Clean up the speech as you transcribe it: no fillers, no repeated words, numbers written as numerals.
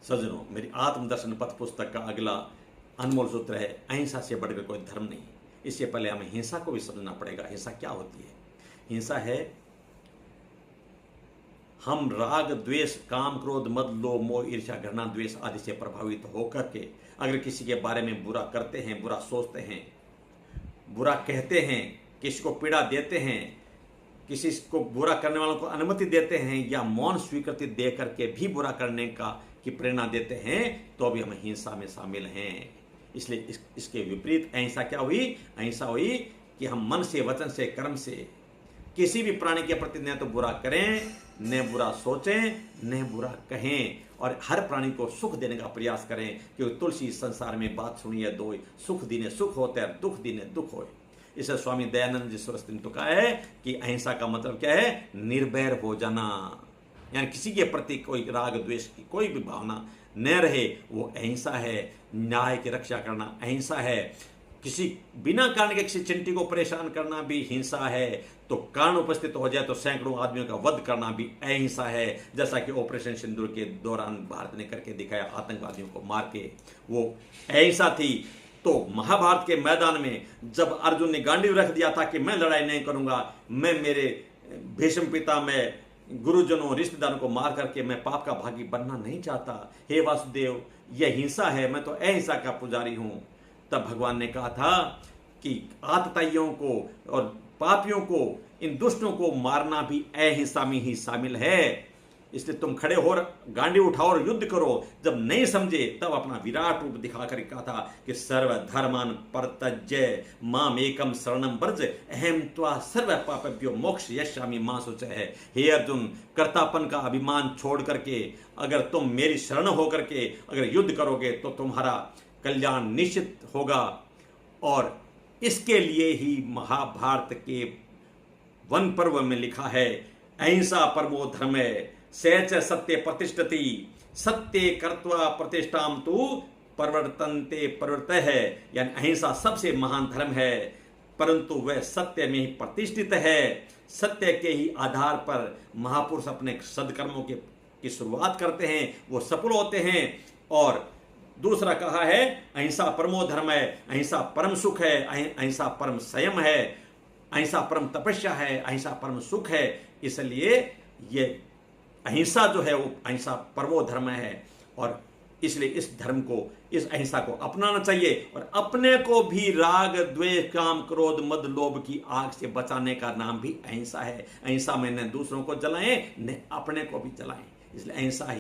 सज्जनों, मेरी आत्मदर्शन पथ पुस्तक का अगला अनमोल सूत्र है, अहिंसा से बढ़कर कोई धर्म नहीं। इससे पहले हमें हिंसा को भी समझना पड़ेगा। हिंसा क्या होती है? हिंसा है हम राग द्वेष काम क्रोध मद लोभ मोह ईर्ष्या घृणा द्वेष आदि से प्रभावित होकर के अगर किसी के बारे में बुरा करते हैं, बुरा सोचते हैं, बुरा कहते हैं, किसी को पीड़ा देते हैं, किसी को बुरा करने वालों को अनुमति देते हैं या मौन स्वीकृति दे करके भी बुरा करने की प्रेरणा देते हैं, तो भी हम हिंसा में शामिल हैं। इसलिए इसके विपरीत अहिंसा क्या हुई? अहिंसा हुई कि हम मन से, वचन से, कर्म से किसी भी प्राणी के प्रति न तो बुरा करें, न बुरा सोचें, न बुरा कहें, और हर प्राणी को सुख देने का प्रयास करें। क्योंकि तुलसी संसार में बात सुनिए दो, सुख दीने सुख होते हैं, दुख दीने दुख होए। इसे स्वामी दयानंद जी सरस्वती ने तो कहा है कि अहिंसा का मतलब क्या है? निर्भय हो जाना, यानी किसी के प्रति कोई राग द्वेष की कोई भी भावना न रहे, वो अहिंसा है। न्याय की रक्षा करना अहिंसा है। किसी बिना कारण के किसी चिंटी को परेशान करना भी हिंसा है। तो कारण उपस्थित हो जाए तो सैकड़ों आदमियों का वध करना भी अहिंसा है। जैसा कि ऑपरेशन सिंदूर के दौरान भारत ने करके दिखाया, आतंकवादियों को मार के, वो अहिंसा थी। तो महाभारत के मैदान में जब अर्जुन ने गांडीव रख दिया था कि मैं लड़ाई नहीं करूंगा, मैं मेरे भीष्म पिता में गुरुजनों रिश्तेदारों को मार करके मैं पाप का भागी बनना नहीं चाहता, हे वासुदेव यह हिंसा है, मैं तो अहिंसा का पुजारी हूं। तब भगवान ने कहा था कि आतताइयों को और पापियों को, इन दुष्टों को मारना भी अहिंसा में ही शामिल है। इसलिए तुम खड़े हो, गांडी उठाओ और युद्ध करो। जब नहीं समझे तब अपना विराट रूप दिखाकर कहा था कि सर्व धर्मान परत्यज्य माम एकम शरणम व्रज अहम त्वा सर्व पापेभ्यो मोक्ष यस्यामि मां शुचः है। हे अर्जुन, कर्तापन का अभिमान छोड़ करके अगर तुम मेरी शरण होकर के अगर युद्ध करोगे तो तुम्हारा कल्याण निश्चित होगा। और इसके लिए ही महाभारत के वन पर्व में लिखा है, अहिंसा परमो धर्म सच सत्य प्रतिष्ठति सत्य कर्त्वा प्रतिष्ठाम तु परिवर्तन्ते परिवर्तः है। यानी अहिंसा सबसे महान धर्म है, परंतु वह सत्य में ही प्रतिष्ठित है। सत्य के ही आधार पर महापुरुष अपने सदकर्मों की शुरुआत करते हैं, वो सफल होते हैं। और दूसरा कहा है, अहिंसा परमो धर्म है, अहिंसा परम सुख है, अहिंसा परम संयम है, अहिंसा परम तपस्या है, अहिंसा परम सुख है। इसलिए ये अहिंसा जो है वो अहिंसा परमो धर्म है। और इसलिए इस धर्म को, इस अहिंसा को अपनाना चाहिए और अपने को भी राग द्वेष काम क्रोध मद लोभ की आग से बचाने का नाम भी अहिंसा है। अहिंसा में न दूसरों को जलाएं न अपने को भी जलाएं। इसलिए अहिंसा